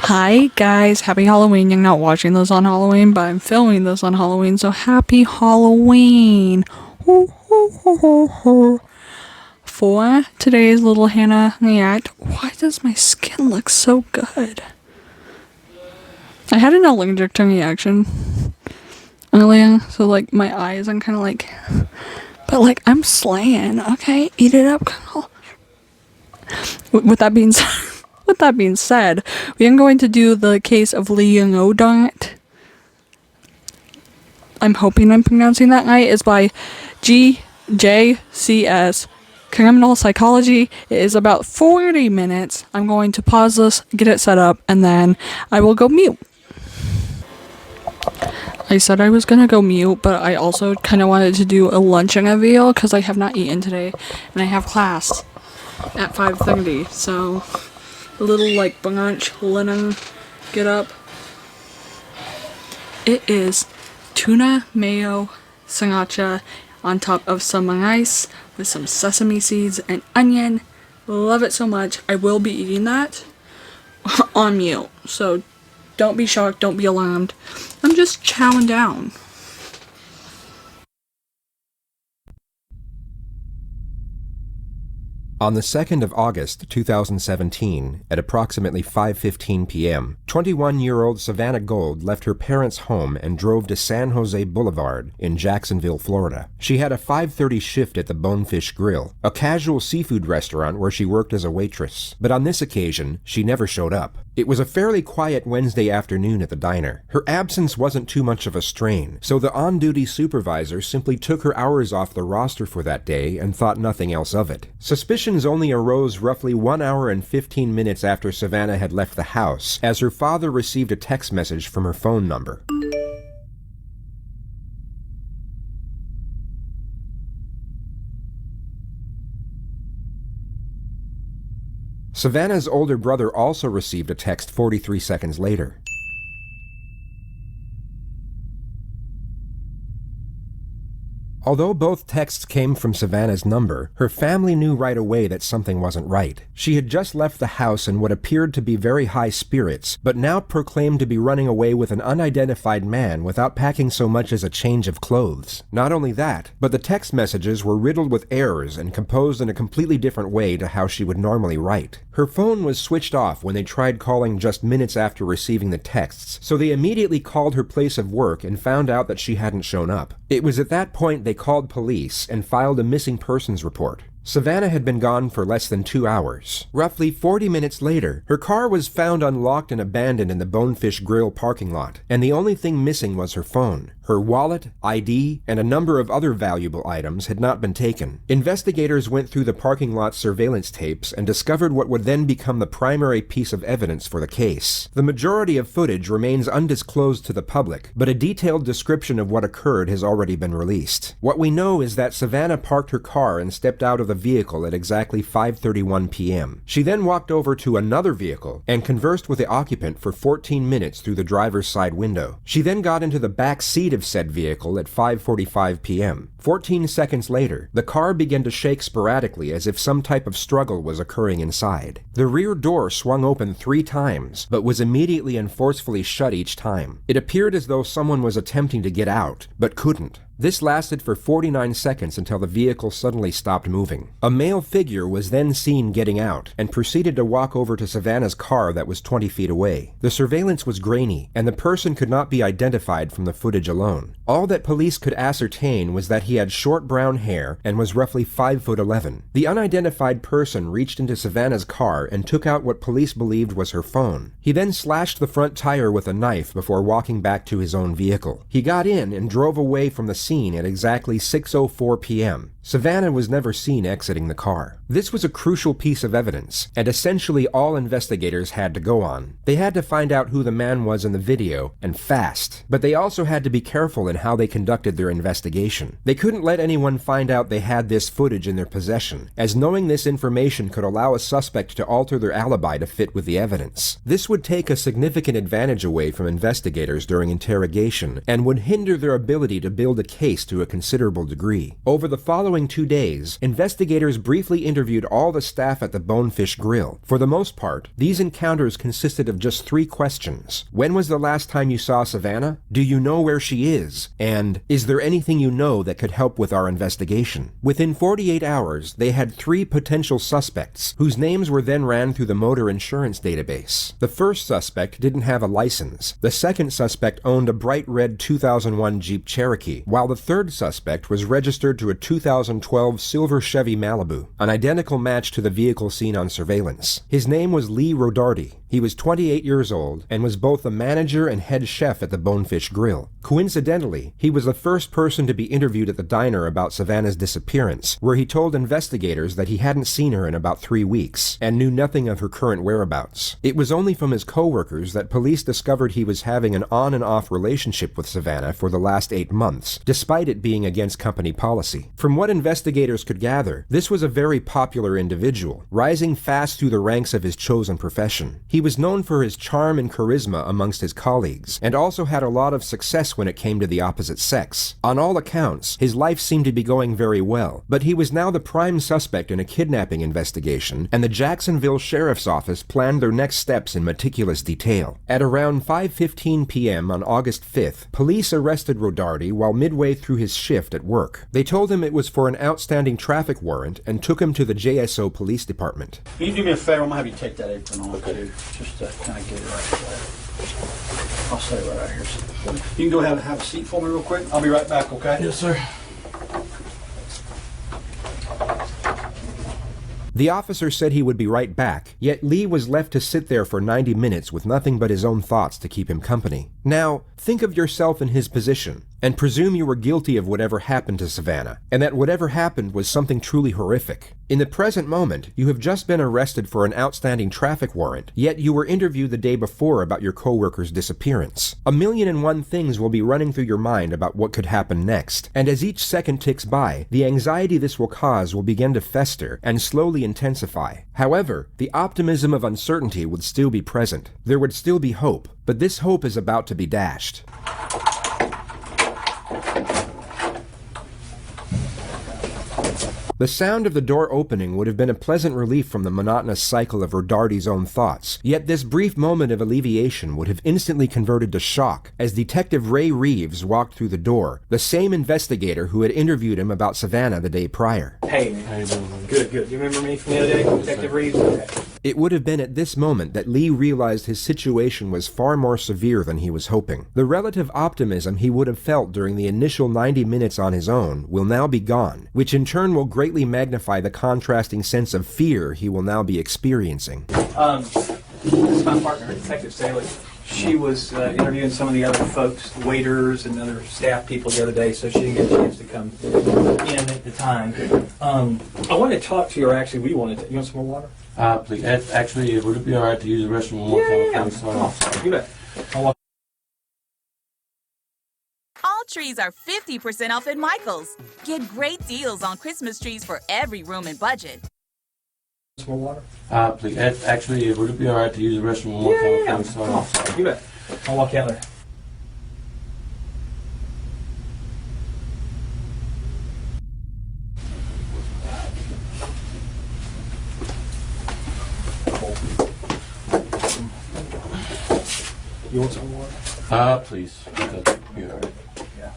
Hi guys, happy Halloween. You're not watching this on Halloween, but I'm filming this on Halloween, so happy Halloween. For today's little Hannah react, why does my skin look so good? I had an allergic reaction earlier, so like my eyes, I'm kind of like, but like I'm slaying, okay? Eat it up, girl. With that being said, we are going to do the Case of Lee Rodarte. I'm hoping I'm pronouncing that right. It's by GJCS Criminal Psychology. It is about 40 minutes. I'm going to pause this, get it set up, and then I will go mute. I said I was gonna go mute, but I also kind of wanted to do a lunch reveal because I have not eaten today, and I have class at 5:30, so a little like brunch linen get up. It is tuna mayo sriracha on top of some rice with some sesame seeds and onion. Love it so much. I will be eating that on mute, so don't be shocked, don't be alarmed. I'm just chowing down. On the 2nd of August 2017, at approximately 5:15 p.m., 21-year-old Savannah Gold left her parents' home and drove to San Jose Boulevard in Jacksonville, Florida. She had a 5:30 shift at the Bonefish Grill, a casual seafood restaurant where she worked as a waitress. But on this occasion, she never showed up. It was a fairly quiet Wednesday afternoon at the diner. Her absence wasn't too much of a strain, so the on-duty supervisor simply took her hours off the roster for that day and thought nothing else of it. Suspicions only arose roughly 1 hour and 15 minutes after Savannah had left the house, as her father received a text message from her phone number. Savannah's older brother also received a text 43 seconds later. Although both texts came from Savannah's number, her family knew right away that something wasn't right. She had just left the house in what appeared to be very high spirits, but now proclaimed to be running away with an unidentified man without packing so much as a change of clothes. Not only that, but the text messages were riddled with errors and composed in a completely different way to how she would normally write. Her phone was switched off when they tried calling just minutes after receiving the texts, so they immediately called her place of work and found out that she hadn't shown up. It was at that point they called police and filed a missing persons report. Savannah had been gone for less than 2 hours. Roughly 40 minutes later, her car was found unlocked and abandoned in the Bonefish Grill parking lot, and the only thing missing was her phone. Her wallet, ID, and a number of other valuable items had not been taken. Investigators went through the parking lot surveillance tapes and discovered what would then become the primary piece of evidence for the case. The majority of footage remains undisclosed to the public, but a detailed description of what occurred has already been released. What we know is that Savannah parked her car and stepped out of the vehicle at exactly 5:31 p.m. She then walked over to another vehicle and conversed with the occupant for 14 minutes through the driver's side window. She then got into the back seat of said vehicle at 5:45 p.m. 14 seconds later, the car began to shake sporadically as if some type of struggle was occurring inside. The rear door swung open 3 times, but was immediately and forcefully shut each time. It appeared as though someone was attempting to get out, but couldn't. This lasted for 49 seconds until the vehicle suddenly stopped moving. A male figure was then seen getting out and proceeded to walk over to Savannah's car that was 20 feet away. The surveillance was grainy, and the person could not be identified from the footage alone. All that police could ascertain was that he had short brown hair and was roughly 5'11". The unidentified person reached into Savannah's car and took out what police believed was her phone. He then slashed the front tire with a knife before walking back to his own vehicle. He got in and drove away from the scene at exactly 6:04 p.m. Savannah was never seen exiting the car. This was a crucial piece of evidence, and essentially all investigators had to go on. They had to find out who the man was in the video, and fast, but they also had to be careful in how they conducted their investigation. They couldn't let anyone find out they had this footage in their possession, as knowing this information could allow a suspect to alter their alibi to fit with the evidence. This would take a significant advantage away from investigators during interrogation, and would hinder their ability to build a case to a considerable degree. Over the following following 2 days, investigators briefly interviewed all the staff at the Bonefish Grill. For the most part, these encounters consisted of just 3 questions. When was the last time you saw Savannah? Do you know where she is? And, is there anything you know that could help with our investigation? Within 48 hours, they had 3 potential suspects, whose names were then ran through the motor insurance database. The first suspect didn't have a license. The second suspect owned a bright red 2001 Jeep Cherokee, while the third suspect was registered to a 2012 silver Chevy Malibu, an identical match to the vehicle seen on surveillance. His name was Lee Rodarte. He was 28 years old and was both the manager and head chef at the Bonefish Grill. Coincidentally, he was the first person to be interviewed at the diner about Savannah's disappearance, where he told investigators that he hadn't seen her in about 3 weeks and knew nothing of her current whereabouts. It was only from his coworkers that police discovered he was having an on and off relationship with Savannah for the last 8 months, despite it being against company policy. From what investigators could gather, this was a very popular individual, rising fast through the ranks of his chosen profession. He was known for his charm and charisma amongst his colleagues, and also had a lot of success when it came to the opposite sex. On all accounts, his life seemed to be going very well, but he was now the prime suspect in a kidnapping investigation, and the Jacksonville Sheriff's Office planned their next steps in meticulous detail. At around 5:15 p.m. on August 5th, police arrested Rodarte while midway through his shift at work. They told him it was for an outstanding traffic warrant and took him to the JSO Police Department. Can you do me a favor? I'm going to have you take that apron off, too, just to kind of get it right there. I'll stay right out here. You can go ahead and have a seat for me real quick. I'll be right back, okay? Yes, sir. The officer said he would be right back, yet Lee was left to sit there for 90 minutes with nothing but his own thoughts to keep him company. Now, think of yourself in his position, and presume you were guilty of whatever happened to Savannah, and that whatever happened was something truly horrific. In the present moment, you have just been arrested for an outstanding traffic warrant, yet you were interviewed the day before about your coworker's disappearance. 1,000,001 things will be running through your mind about what could happen next, and as each second ticks by, the anxiety this will cause will begin to fester and slowly intensify. However, the optimism of uncertainty would still be present. There would still be hope, but this hope is about to be dashed. The sound of the door opening would have been a pleasant relief from the monotonous cycle of Rodarte's own thoughts, yet this brief moment of alleviation would have instantly converted to shock as Detective Ray Reeves walked through the door, the same investigator who had interviewed him about Savannah the day prior. Hey, man. How you doing? Good, good. You remember me from the other day, Detective Reeves? Okay. It would have been at this moment that Lee realized his situation was far more severe than he was hoping. The relative optimism he would have felt during the initial 90 minutes on his own will now be gone, which in turn will greatly magnify the contrasting sense of fear he will now be experiencing. This is my partner, Detective Staley. She was interviewing some of the other folks, waiters and other staff people the other day, so she didn't get a chance to come in at the time. I wanted to talk to you, or actually we wanted to. You want some more water? Please. Actually, would it be all right to use the restroom one more time? Yeah. Come on, you bet. I'll walk. All trees are 50% off at Michael's. Get great deals on Christmas trees for every room and budget. Some more water? Please. Actually, would it be all right to use the restroom one more time? Yeah. Come on, you bet. I'll walk out there. You want some water? Please. That'd be all right. Yeah.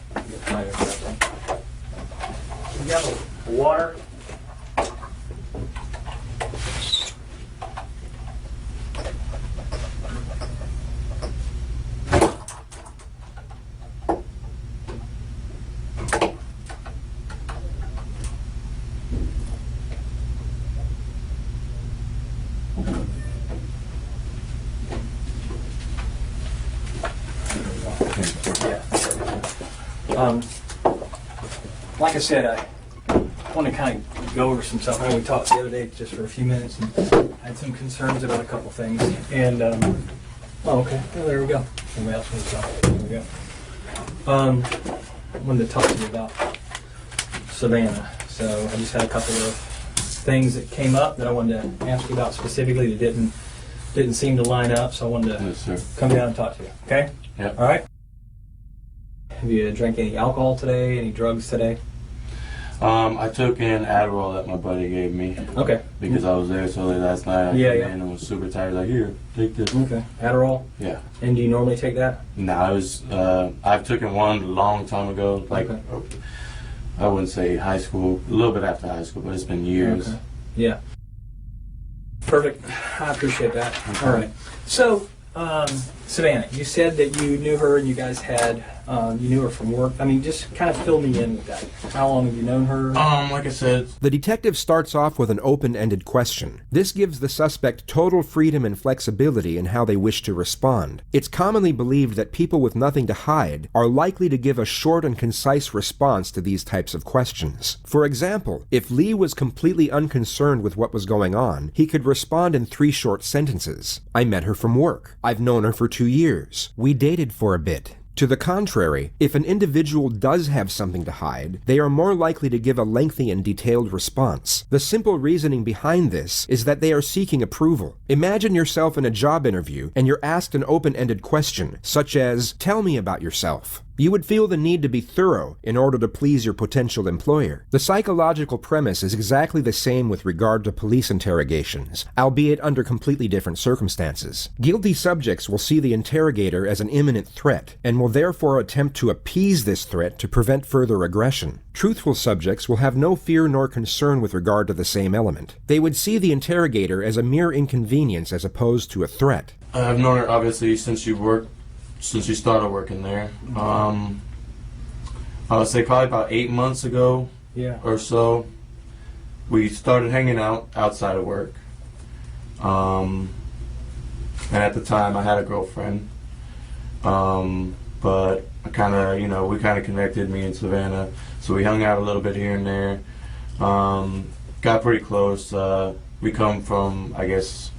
You got water? Like I said, I want to kind of go over some stuff. I know we talked the other day just for a few minutes and had some concerns about a couple things. And, oh, okay. Well, there we go. Somebody else wants to talk. There we go. I wanted to talk to you about Savannah. So I just had a couple of things that came up that I wanted to ask you about specifically that didn't seem to line up. So I wanted to come down and talk to you. Okay? Yeah. All right. Have you drank any alcohol today? Any drugs today? I took an Adderall that my buddy gave me. Okay. Because I was there so late last night. I came in and was super tired. Like, here, take this. Okay. Adderall? Yeah. And do you normally take that? No, I've taken one a long time ago. Like, I wouldn't say high school, a little bit after high school, but it's been years. Okay. Yeah. Perfect. I appreciate that. All right. So, Savannah, you said that you knew her and you guys had, you knew her from work. I mean, just kind of fill me in with that. How long have you known her? Like I said, The detective starts off with an open-ended question. This gives the suspect total freedom and flexibility in how they wish to respond. It's commonly believed that people with nothing to hide are likely to give a short and concise response to these types of questions. For example, if Lee was completely unconcerned with what was going on, he could respond in 3 short sentences. I met her from work. I've known her for 2 years. We dated for a bit. To the contrary, if an individual does have something to hide, they are more likely to give a lengthy and detailed response. The simple reasoning behind this is that they are seeking approval. Imagine yourself in a job interview and you're asked an open-ended question, such as, "Tell me about yourself." You would feel the need to be thorough in order to please your potential employer. The psychological premise is exactly the same with regard to police interrogations, albeit under completely different circumstances. Guilty subjects will see the interrogator as an imminent threat, and will therefore attempt to appease this threat to prevent further aggression. Truthful subjects will have no fear nor concern with regard to the same element. They would see the interrogator as a mere inconvenience as opposed to a threat. I've known her obviously since she started working there. I would say probably about 8 months ago or so, we started hanging out outside of work. And at the time I had a girlfriend. But we kind of connected, me and Savannah. So we hung out a little bit here and there. Got pretty close. We come from, I guess,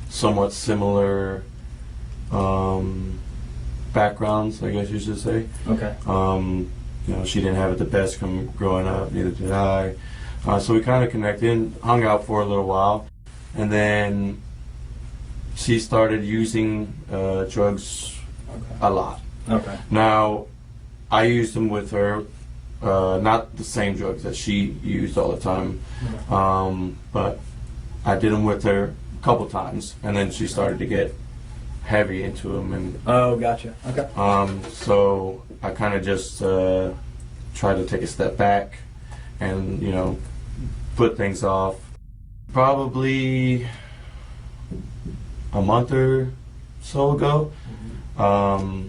somewhat similar backgrounds, I guess you should say. Okay. She didn't have it the best growing up, neither did I. So we kind of connected, hung out for a little while, and then she started using drugs a lot. Okay. Now, I used them with her, not the same drugs that she used all the time, but I did them with her a couple times, and then she started to get heavy into them, and gotcha. Okay. So I kind of just tried to take a step back and put things off. Probably a month or so ago, I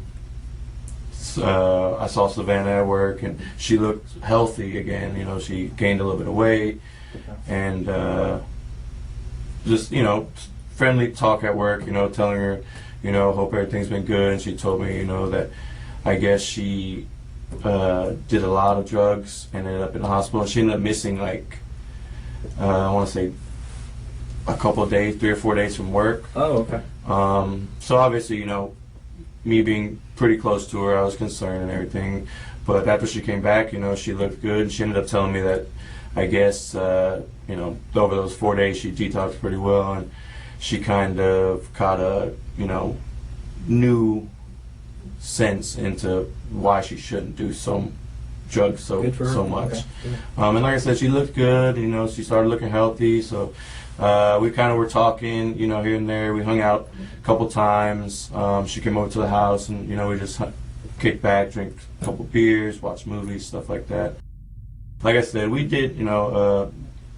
saw Savannah at work, and she looked healthy again. She gained a little bit of weight, and just friendly talk at work. Telling her, hope everything's been good. And she told me, that I guess she did a lot of drugs and ended up in the hospital. She ended up missing I want to say a couple of days, 3 or 4 days from work. Oh, okay. So obviously, me being pretty close to her, I was concerned and everything. But after she came back, she looked good. She ended up telling me that, I guess, over those 4 days, she detoxed pretty well, and she kind of caught a, new sense into why she shouldn't do drugs so much. Okay. And like I said, she looked good. She started looking healthy. So we kind of were talking, here and there. We hung out a couple times. She came over to the house, and we just kicked back, drink a couple beers, watch movies, stuff like that. Like I said, we did,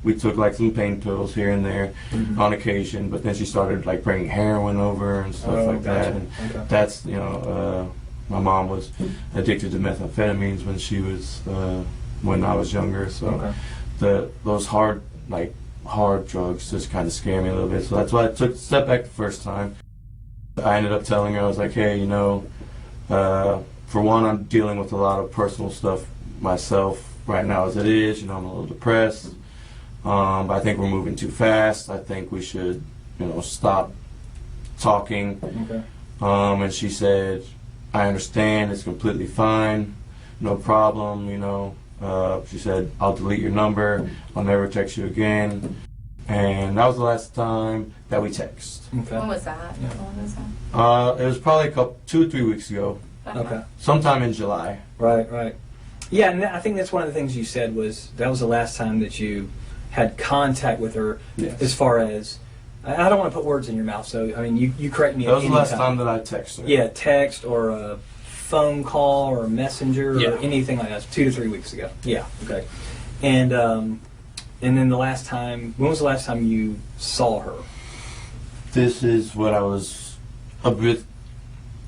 we took some pain pills here and there on occasion, but then she started bringing heroin over and stuff like that. And that's, my mom was addicted to methamphetamines when she was, when I was younger. So those hard drugs just kind of scare me a little bit. So that's why I took a step back the first time. I ended up telling her, I was like, hey, for one, I'm dealing with a lot of personal stuff myself right now as it is. I'm a little depressed. But I think we're moving too fast. I think we should, stop talking. Okay. And she said, I understand, it's completely fine, no problem, She said, I'll delete your number, I'll never text you again. And that was the last time that we text. Okay. When was that? When was that? It was probably 2 or 3 weeks ago. Okay. Sometime in July. Right. Yeah, and I think that's one of the things you said was that was the last time that you had contact with her. Yes. As far as, I don't want to put words in your mouth, so I mean you correct me. That was at the any last time that I texted her. Yeah, text or a phone call or a messenger Yeah. or anything like that. 2 to 3 weeks ago. Yeah. Okay. And then the last time, when was the last time you saw her? This is what I was a bit.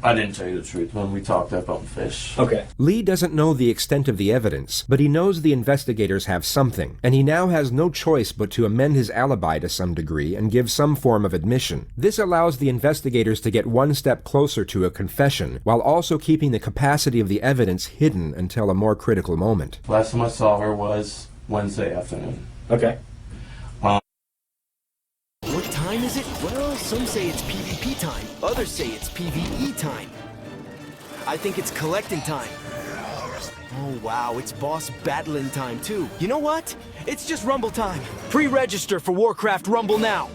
I didn't tell you the truth when we talked about fish. Okay. Lee doesn't know the extent of the evidence, but he knows the investigators have something, and he now has no choice but to amend his alibi to some degree and give some form of admission. This allows the investigators to get one step closer to a confession, while also keeping the capacity of the evidence hidden until a more critical moment. Last time I saw her was Wednesday afternoon. Okay. What time is it? Well, some say it's PvP time. Others say it's PvE time. I think it's collecting time. Oh, wow, it's boss battling time, too. You know what? It's just Rumble time. Pre-register for Warcraft Rumble now.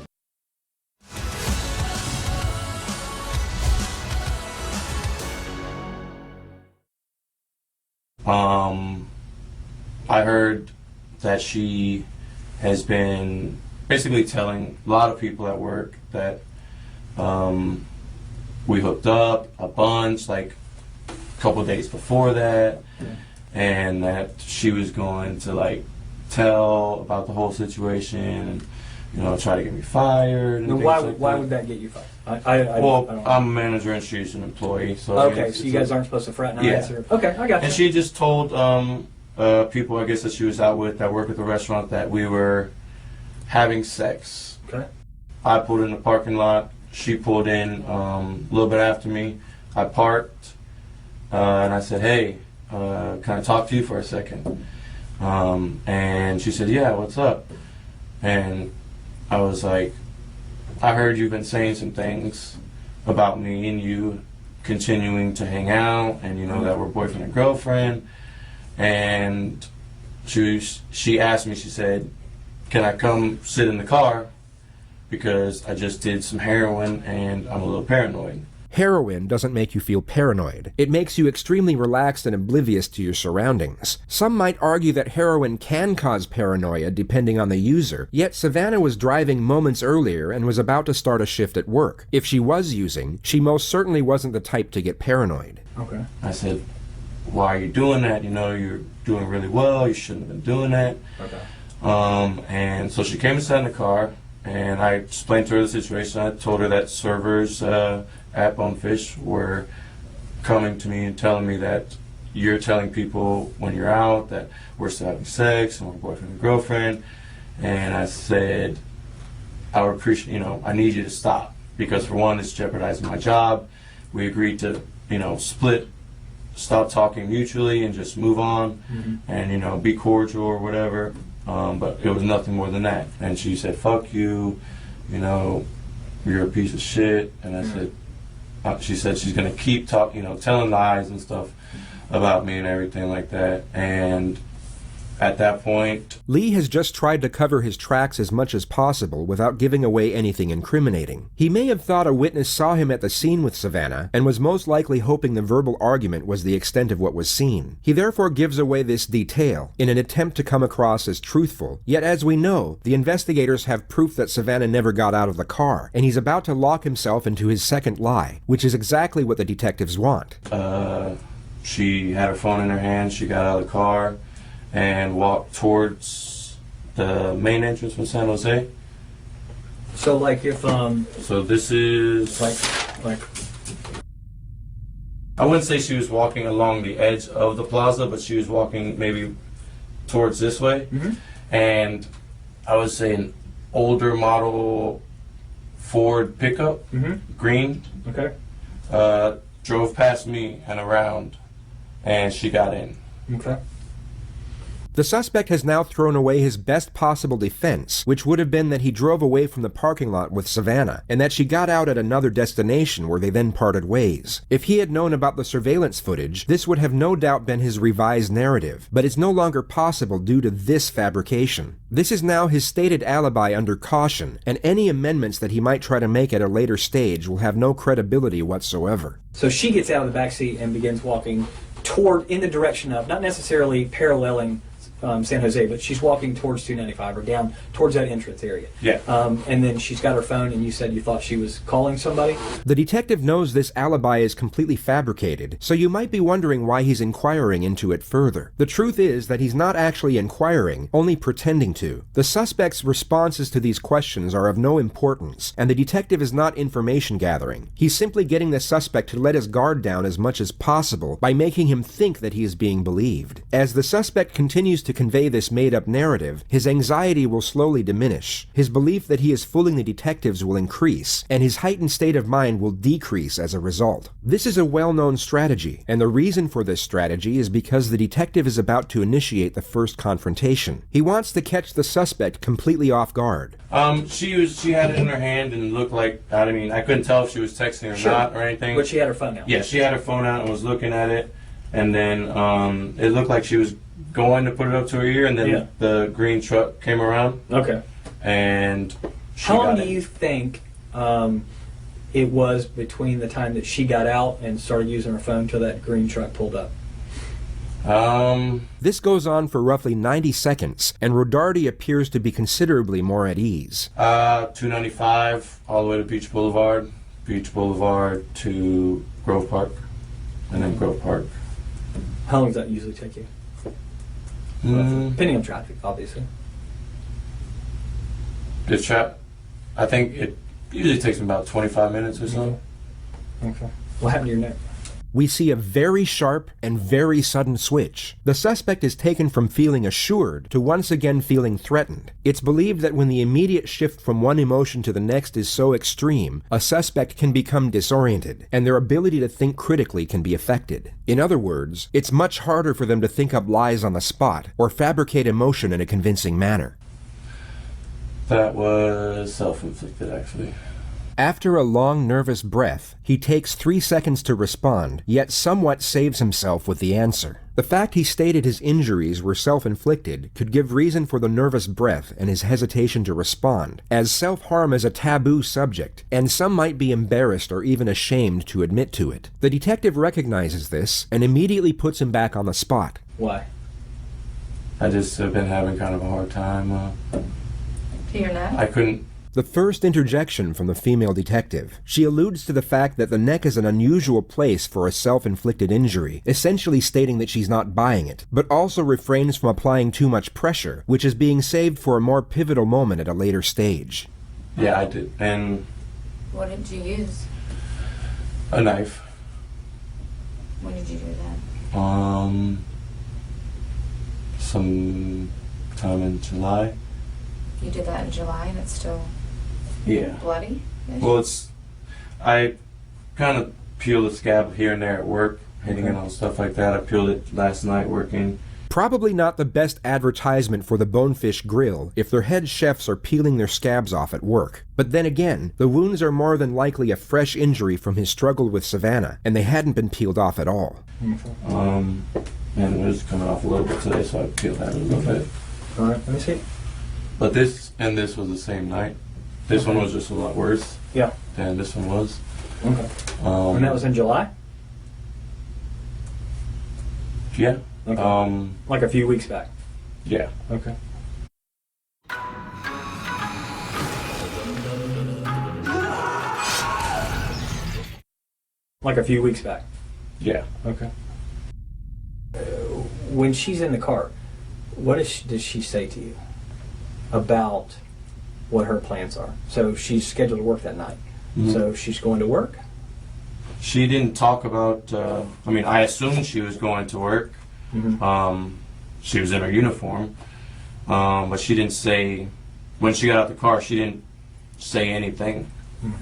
I heard that she has been basically telling a lot of people at work that we hooked up a bunch, like a couple days before that, and that she was going to like tell about the whole situation and, you know, try to get me fired. And Now, things like why that. would that get you fired? I Well, don't know. I'm a manager and she's an employee, so Okay, so you guys aren't supposed to fraternize? Yeah. Or, okay, I got you. And she just told people, I guess, that she was out with that work at the restaurant that we were having sex. Okay. I pulled in the parking lot. She pulled in a little bit after me. I parked, and I said, "Hey, can I talk to you for a second?" And she said, "Yeah, what's up?" And I was like, "I heard you've been saying some things about me and you continuing to hang out, and you know that we're boyfriend and girlfriend." And she asked me, she said, "Can I come sit in the car? Because I just did some heroin and I'm a little paranoid." Heroin doesn't make you feel paranoid. It makes you extremely relaxed and oblivious to your surroundings. Some might argue that heroin can cause paranoia depending on the user, yet Savannah was driving moments earlier and was about to start a shift at work. If she was using, she most certainly wasn't the type to get paranoid. Okay. I said, "Why are you doing that? You know, you're doing really well. You shouldn't have been doing that." Okay. And so she came and sat in the car, and I explained to her the situation. I told her that servers at Bonefish were coming to me and telling me that you're telling people when you're out that we're still having sex and we're boyfriend and girlfriend. And I said, "I would appreciate, you know, I need you to stop, because for one, it's jeopardizing my job. We agreed to, you know, stop talking mutually and just move on, and, you know, be cordial or whatever." But it was nothing more than that. And she said, "Fuck you, you know, you're a piece of shit." And I said, she said she's gonna keep talking, you know, telling lies and stuff about me and everything like that. And at that point, Lee has just tried to cover his tracks as much as possible without giving away anything incriminating. He may have thought a witness saw him at the scene with Savannah and was most likely hoping the verbal argument was the extent of what was seen. He therefore gives away this detail in an attempt to come across as truthful. Yet as we know, the investigators have proof that Savannah never got out of the car, and he's about to lock himself into his second lie, which is exactly what the detectives want. she had her phone in her hand. She got out of the car and walked towards the main entrance from San Jose. So like if So this is like I wouldn't say she was walking along the edge of the plaza, but she was walking maybe towards this way. And I would say an older model Ford pickup, green, okay. drove past me and around, and she got in. Okay. The suspect has now thrown away his best possible defense, which would have been that he drove away from the parking lot with Savannah, and that she got out at another destination where they then parted ways. If he had known about the surveillance footage, this would have no doubt been his revised narrative, but it's no longer possible due to this fabrication. This is now his stated alibi under caution, and any amendments that he might try to make at a later stage will have no credibility whatsoever. So she gets out of the back seat and begins walking in the direction of, not necessarily paralleling San Jose, but she's walking towards 295 or down towards that entrance area. Yeah. And then she's got her phone, and you said you thought she was calling somebody? The detective knows this alibi is completely fabricated, so you might be wondering why he's inquiring into it further. The truth is that he's not actually inquiring, only pretending to. The suspect's responses to these questions are of no importance, and the detective is not information gathering. He's simply getting the suspect to let his guard down as much as possible by making him think that he is being believed. As the suspect continues to convey this made-up narrative, his anxiety will slowly diminish. His belief that he is fooling the detectives will increase, and his heightened state of mind will decrease as a result. This is a well-known strategy, and the reason for this strategy is because the detective is about to initiate the first confrontation. He wants to catch the suspect completely off guard. She had it in her hand and looked like, I mean, I couldn't tell if she was texting or not or anything. But she had her phone out. Yeah, she had her phone out and was looking at it, and then it looked like she was going to put it up to her ear, and then the green truck came around. Okay. And how long do you think it was between the time that she got out and started using her phone till that green truck pulled up? This goes on for roughly 90 seconds, and Rodarte appears to be considerably more at ease. 295 all the way to Beach Boulevard to Grove Park, and then Grove Park. How long does that usually take you? Depending on traffic, obviously. I think it usually takes about 25 minutes or so. Okay. What happened to your neck? We see a very sharp and very sudden switch. The suspect is taken from feeling assured to once again feeling threatened. It's believed that when the immediate shift from one emotion to the next is so extreme, a suspect can become disoriented, and their ability to think critically can be affected. In other words, it's much harder for them to think up lies on the spot or fabricate emotion in a convincing manner. That was self-inflicted, actually. After a long, nervous breath, he takes 3 seconds to respond, yet somewhat saves himself with the answer. The fact he stated his injuries were self-inflicted could give reason for the nervous breath and his hesitation to respond, as self-harm is a taboo subject, and some might be embarrassed or even ashamed to admit to it. The detective recognizes this and immediately puts him back on the spot. Why? I just have been having kind of a hard time. To your neck? I couldn't. The first interjection from the female detective. She alludes to the fact that the neck is an unusual place for a self-inflicted injury, essentially stating that she's not buying it, but also refrains from applying too much pressure, which is being saved for a more pivotal moment at a later stage. Yeah, I did. And what did you use? a knife. When did you do that? Some time in July. You did that in July and it's still bloody? Well, I kind of peeled the scab here and there at work, hitting it on stuff like that. I peeled it last night working. Probably not the best advertisement for the Bonefish Grill if their head chefs are peeling their scabs off at work. But then again, the wounds are more than likely a fresh injury from his struggle with Savannah, and they hadn't been peeled off at all. And it was coming off a little bit today, so I peeled that a little bit. All right, let me see. But this was the same night. This one was just a lot worse than this one was. Okay. And that was in July? Yeah. Okay. Like a few weeks back? Yeah. Okay. Like a few weeks back? Yeah. Okay. When she's in the car, what does she say to you about what her plans are? So she's scheduled to work that night. Mm-hmm. So she's going to work? She didn't talk about, I assumed she was going to work. Mm-hmm. She was in her uniform. But she didn't say, when she got out the car, she didn't say anything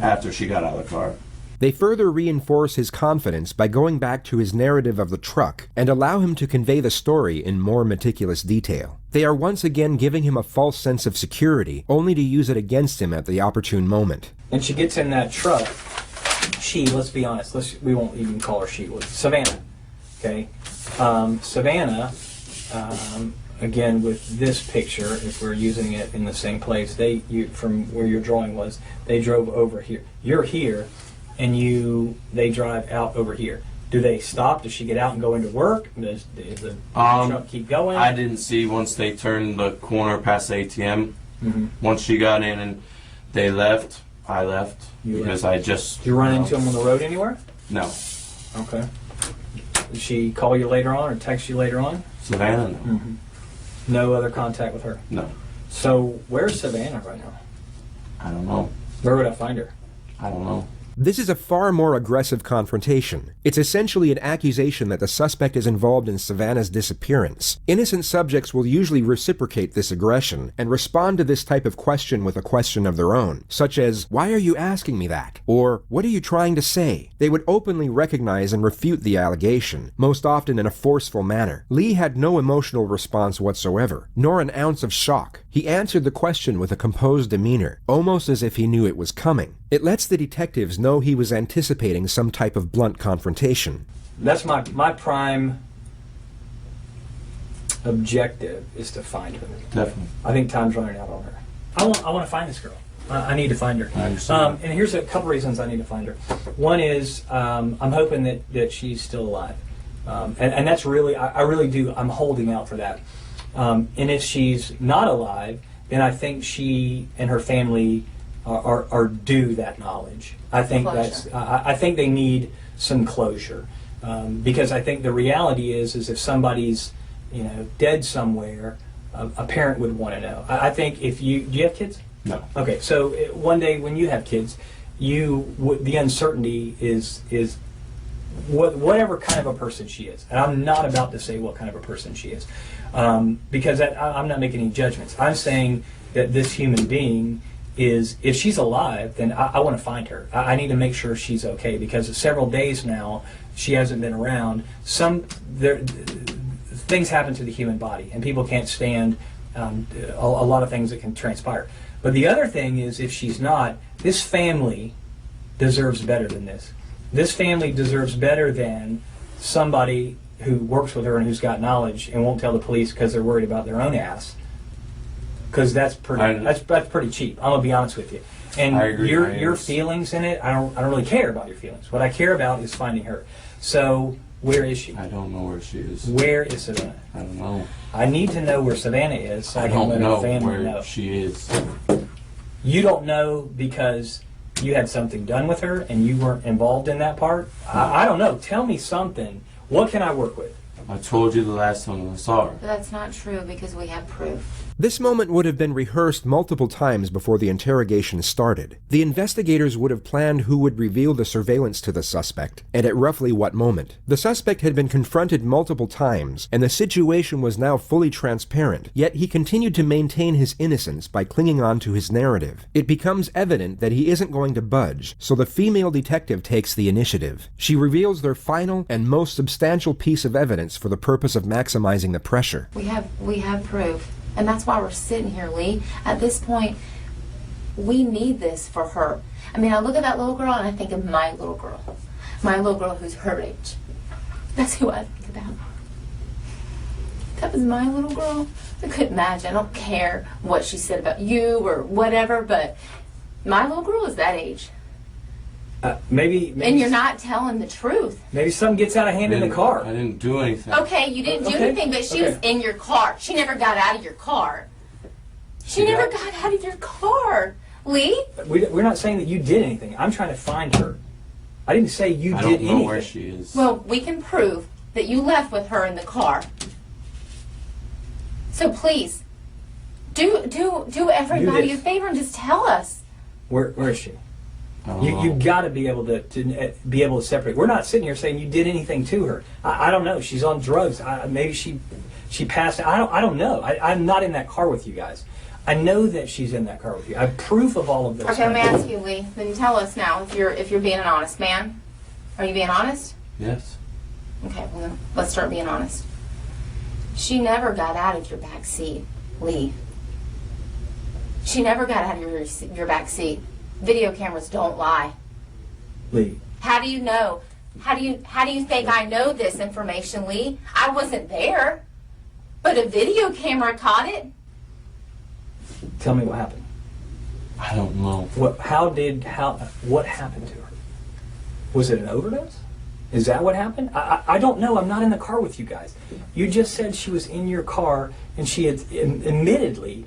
after she got out of the car. They further reinforce his confidence by going back to his narrative of the truck and allow him to convey the story in more meticulous detail. They are once again giving him a false sense of security, only to use it against him at the opportune moment. And she gets in that truck. Let's be honest, we won't even call her she, Savannah. Okay? Savannah, again with this picture, if we're using it in the same place, from where your drawing was, they drove over here. You're here, and they drive out over here. Do they stop? Does she get out and go into work? Does the truck keep going? I didn't see once they turned the corner past the ATM. Once she got in and they left, I left because I just... Did you run into them on the road anywhere? No. Okay. Did she call you later on or text you later on? Savannah, no. No other contact with her? No. So where's Savannah right now? I don't know. Where would I find her? I don't know. This is a far more aggressive confrontation. It's essentially an accusation that the suspect is involved in Savannah's disappearance. Innocent subjects will usually reciprocate this aggression and respond to this type of question with a question of their own, such as, "Why are you asking me that?" Or, "What are you trying to say?" They would openly recognize and refute the allegation, most often in a forceful manner. Lee had no emotional response whatsoever, nor an ounce of shock. He answered the question with a composed demeanor, almost as if he knew it was coming. It lets the detectives know he was anticipating some type of blunt confrontation. That's my prime objective, is to find her. Definitely. I think time's running out on her. I want to find this girl. I need to find her. I understand. And here's a couple reasons I need to find her. One is I'm hoping that she's still alive. And that's really, I really do, I'm holding out for that. And if she's not alive, then I think she and her family are due that knowledge. I think I think they need some closure, because I think the reality is if somebody's dead somewhere, a parent would want to know. I think if do you have kids? No. Okay, so one day when you have kids, the uncertainty is whatever kind of a person she is, and I'm not about to say what kind of a person she is, because I'm not making any judgments. I'm saying that this human being is, if she's alive, then I want to find her. I need to make sure she's okay, because several days now she hasn't been around. Things happen to the human body, and people can't stand a lot of things that can transpire. But the other thing is, if she's not, this family deserves better than this. This family deserves better than somebody who works with her and who's got knowledge and won't tell the police because they're worried about their own ass. Because that's pretty cheap. I'm gonna be honest with you. And I agree. your feelings in it, I don't really care about your feelings. What I care about is finding her. So where is she? I don't know where she is. Where is Savannah? I don't know. I need to know where Savannah is so I can let her family know. She is. You don't know because you had something done with her and you weren't involved in that part? I don't know. Tell me something. What can I work with? I told you the last time I saw her. But that's not true because we have proof. This moment would have been rehearsed multiple times before the interrogation started. The investigators would have planned who would reveal the surveillance to the suspect, and at roughly what moment. The suspect had been confronted multiple times, and the situation was now fully transparent, yet he continued to maintain his innocence by clinging on to his narrative. It becomes evident that he isn't going to budge, so the female detective takes the initiative. She reveals their final and most substantial piece of evidence for the purpose of maximizing the pressure. We have proof. And that's why we're sitting here, Lee. At this point, we need this for her. I mean, I look at that little girl and I think of my little girl. My little girl who's her age. That's who I think about. If that was my little girl, I couldn't imagine. I don't care what she said about you or whatever, but my little girl is that age. Maybe. And you're not telling the truth. Maybe something gets out of hand in the car. I didn't do anything. Okay, you didn't do anything, but she was in your car. She never got out of your car. She never got out of your car, Lee. We're not saying that you did anything. I'm trying to find her. I didn't say you did anything. I don't know where she is. Well, we can prove that you left with her in the car. So please, do everybody a favor and just tell us. Where is she? You got to be able to separate. We're not sitting here saying you did anything to her. I don't know. She's on drugs. Maybe she passed out. I don't know. I'm not in that car with you guys. I know that she's in that car with you. I have proof of all of this. Okay, let me ask you, Lee. Then tell us now if you're being an honest man. Are you being honest? Yes. Okay, well then let's start being honest. She never got out of your back seat, Lee. She never got out of your back seat. Video cameras don't lie. Lee. How do you know? How do you think I know this information, Lee? I wasn't there, but a video camera caught it. Tell me what happened. I don't know. What happened to her? Was it an overdose? Is that what happened? I don't know. I'm not in the car with you guys. You just said she was in your car and she had admittedly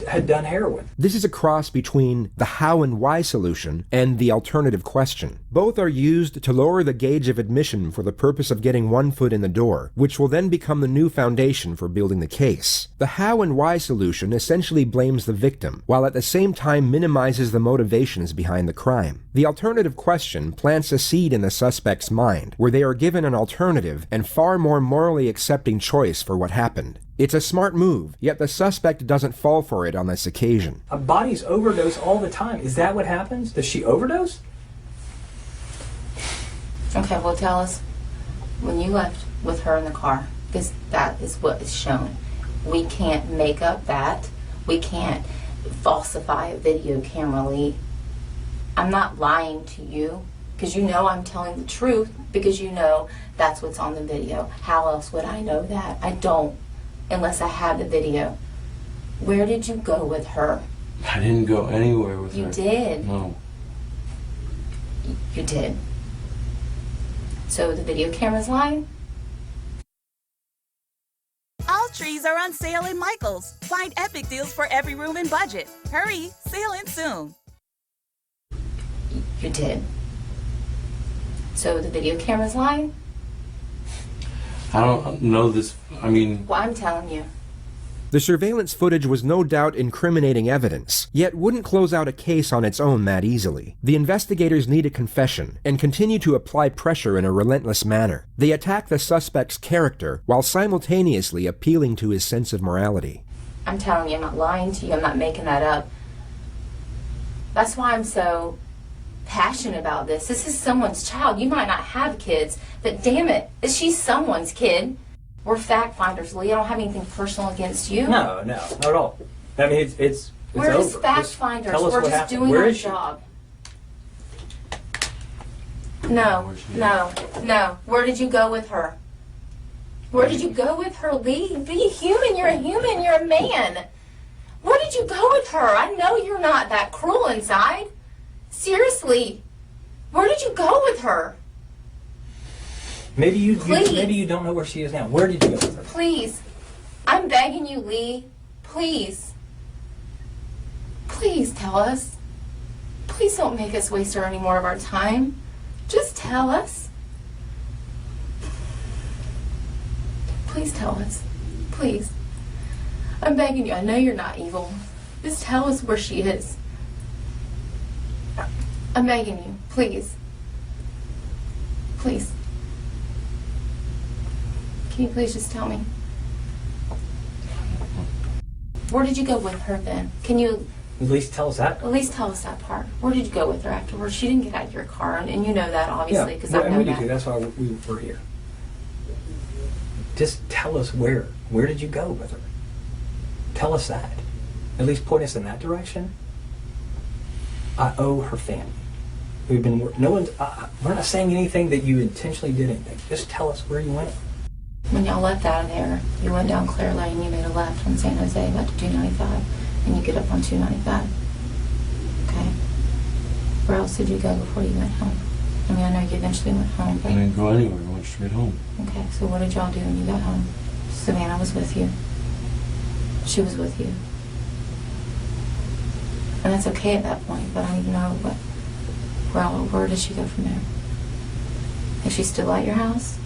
had done heroin. This is a cross between the how and why solution and the alternative question. Both are used to lower the gauge of admission for the purpose of getting one foot in the door, which will then become the new foundation for building the case. The how and why solution essentially blames the victim, while at the same time minimizes the motivations behind the crime. The alternative question plants a seed in the suspect's mind, where they are given an alternative and far more morally accepting choice for what happened. It's a smart move, yet the suspect doesn't fall for it on this occasion. Bodies overdose all the time. Is that what happens? Does she overdose? Okay, well, tell us when you left with her in the car, because that is what is shown. We can't make up that. We can't falsify a video camera, Lee. I'm not lying to you, because you know I'm telling the truth, because you know that's what's on the video. How else would I know that? I don't, unless I have the video. Where did you go with her? I didn't go anywhere with her. You did. No. You did. So the video camera's lying? All trees are on sale in Michael's. Find epic deals for every room and budget. Hurry, sale ends soon. You did. So the video camera's lying? I don't know this. I mean, Well, I'm telling you. The surveillance footage was no doubt incriminating evidence, yet wouldn't close out a case on its own that easily. The investigators need a confession, and continue to apply pressure in a relentless manner. They attack the suspect's character, while simultaneously appealing to his sense of morality. I'm telling you, I'm not lying to you. I'm not making that up. That's why I'm so passionate about this. This is someone's child. You might not have kids, but damn it, she's someone's kid. We're fact finders, Lee. I don't have anything personal against you. No, not at all. I mean, it's We're over. just fact finders. Tell us We're what just happened. doing Where our is she? job. No. Where did you go with her? Where did you go with her, Lee? Be a human. You're a human. You're a man. Where did you go with her? I know you're not that cruel inside. Seriously. Where did you go with her? Maybe you Please. don't know where she is now. Where did you go with her? Please. I'm begging you, Lee. Please. Please tell us. Please don't make us waste any more of our time. Just tell us. Please tell us. Please. I'm begging you. I know you're not evil. Just tell us where she is. I'm begging you. Please. Please. Can you please just tell me? Where did you go with her then? Can you At least tell us that. at least tell us that part? Where did you go with her afterwards? She didn't get out of your car, and you know that obviously because I and know we that. do. That's why we were here. Just tell us where. Where did you go with her? Tell us that. At least point us in that direction. I owe her family. We've been. No one's. We're not saying anything that you intentionally did anything. Just tell us where you went. When y'all left out of there, you went down Clare Lane, you made a left on San Jose, about to 295, and you get up on 295. Okay. Where else did you go before you went home? I mean, I know you eventually went home, but... I didn't go anywhere. I went straight home. Okay, so what did y'all do when you got home? Savannah was with you. She was with you. And that's okay at that point, but I need to know where did she go from there? Is she still at your house?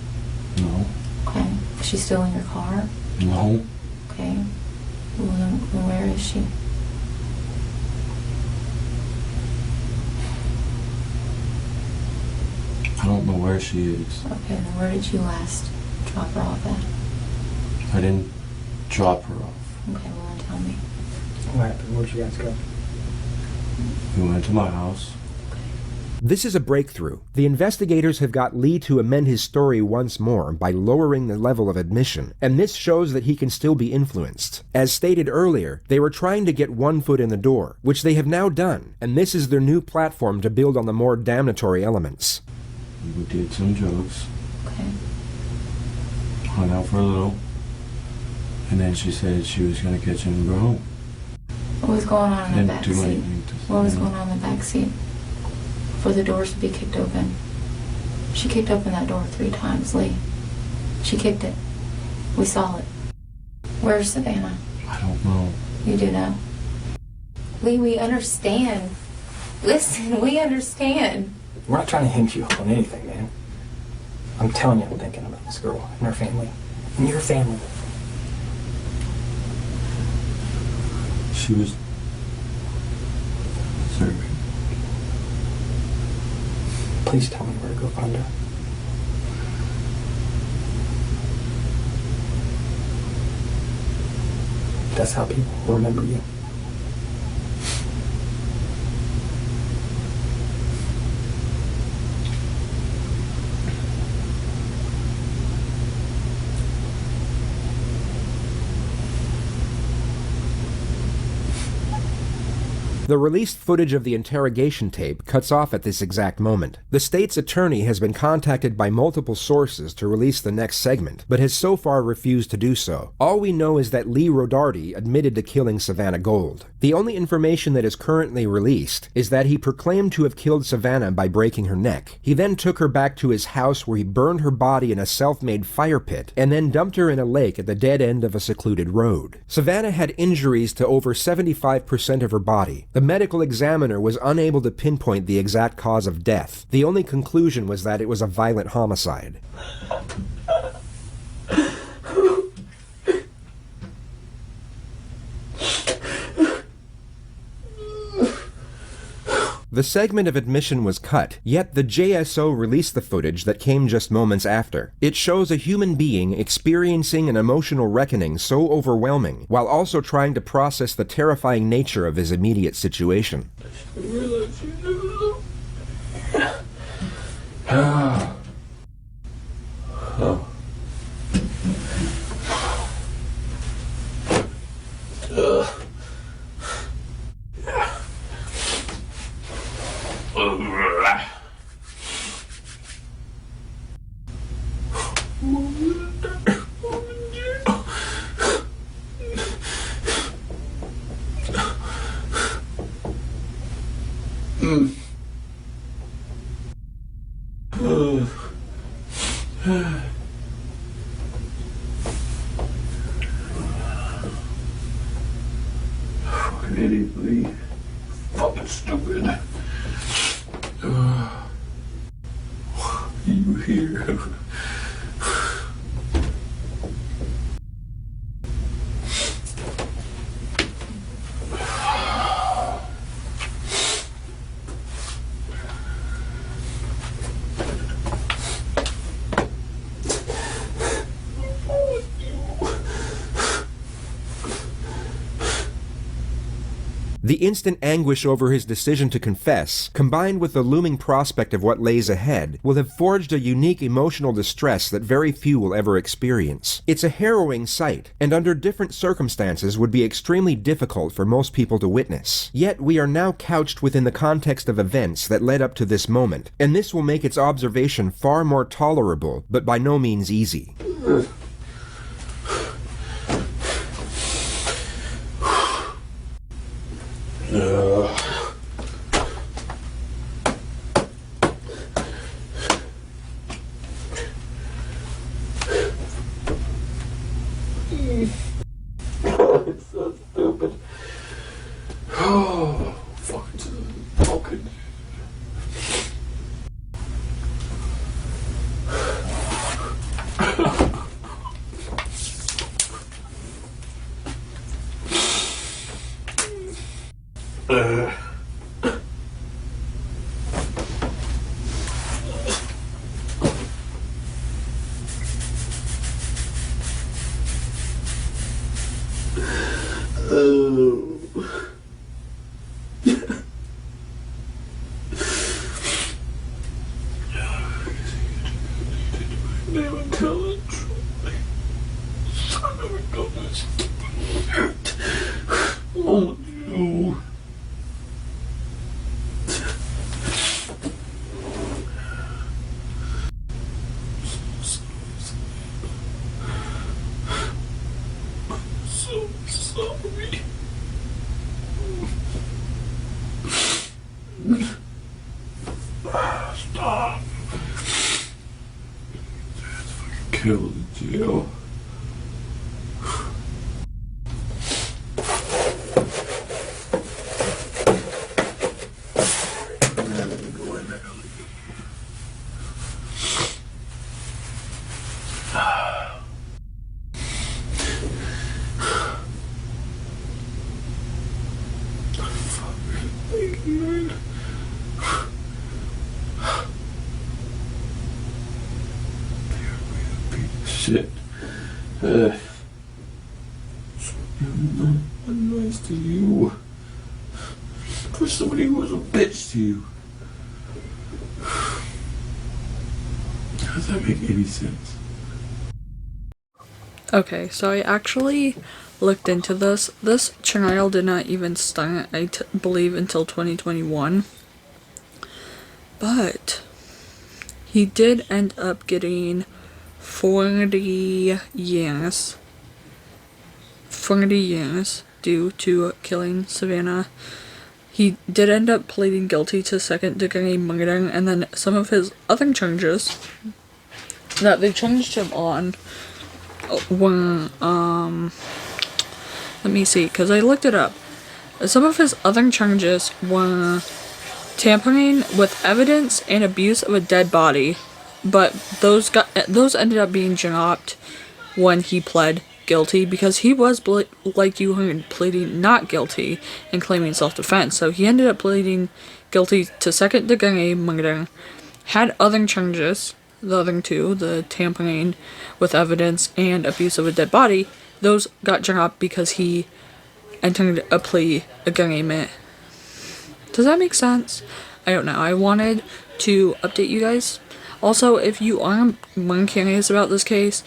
No. Okay. Is she still in your car? No. Okay. Well, then where is she? I don't know where she is. Okay, then where did you last drop her off at? I didn't drop her off. Okay, well then tell me. What happened? Where did you guys go? We went to my house. This is a breakthrough. The investigators have got Lee to amend his story once more by lowering the level of admission, and this shows that he can still be influenced. As stated earlier, they were trying to get one foot in the door, which they have now done, and this is their new platform to build on the more damnatory elements. We did some drugs, Okay. hung out for a little, and then she said she was going to catch him and go home. What was going on in the Didn't back do seat? anything to What was Savannah. going on in the back seat? For the doors to be kicked open. She kicked open that door 3 times, Lee. She kicked it. We saw it. Where's Savannah? I don't know. You do know. Lee, we understand. Listen, we understand. We're not trying to hinge you up on anything, man. I'm telling you, I'm thinking about this girl and her family. And your family. She was serving. Please tell me where to go find her. That's how people will remember you. The released footage of the interrogation tape cuts off at this exact moment. The state's attorney has been contacted by multiple sources to release the next segment, but has so far refused to do so. All we know is that Lee Rodarte admitted to killing Savannah Gold. The only information that is currently released is that he proclaimed to have killed Savannah by breaking her neck. He then took her back to his house where he burned her body in a self-made fire pit, and then dumped her in a lake at the dead end of a secluded road. Savannah had injuries to over 75% of her body. The medical examiner was unable to pinpoint the exact cause of death. The only conclusion was that it was a violent homicide. The segment of admission was cut, yet the JSO released the footage that came just moments after. It shows a human being experiencing an emotional reckoning so overwhelming, while also trying to process the terrifying nature of his immediate situation. Fucking idiot, Lee. Fucking stupid. You here? The instant anguish over his decision to confess, combined with the looming prospect of what lays ahead, will have forged a unique emotional distress that very few will ever experience. It's a harrowing sight, and under different circumstances would be extremely difficult for most people to witness. Yet we are now couched within the context of events that led up to this moment, and this will make its observation far more tolerable, but by no means easy. It's so stupid. Oh, fucking. Never tell the truth. Son of a goodness. Oh, you. So sorry. Stop. killed you. Shit. I'm nice to you. For somebody who was a bitch to you. Does that make any sense? Okay, so I actually looked into this. This trial did not even start, I believe, until 2021. But he did end up getting 40 years. 40 years due to killing Savannah. He did end up pleading guilty to second-degree murder, and then some of his other charges that they charged him on were, let me see, because I looked it up. Some of his other charges were tampering with evidence and abuse of a dead body, but those ended up being dropped when he pled guilty, because he was, like you heard, pleading not guilty and claiming self-defense. So he ended up pleading guilty to second-degree murder, had other charges, the other two, the tampering with evidence and abuse of a dead body. Those got dropped because he entered a plea agreement. Does that make sense? I don't know. I wanted to update you guys. Also, if you are more curious about this case,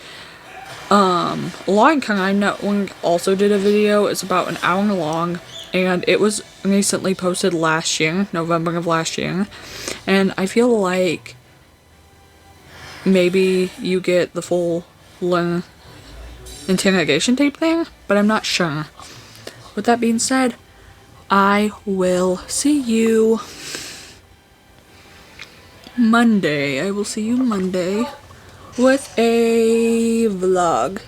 Law and Crime Network also did a video. It's about an hour long, and it was recently posted last year, November of last year. And I feel like maybe you get the full interrogation tape there, but I'm not sure. With that being said, I will see you Monday. I will see you Monday with a vlog.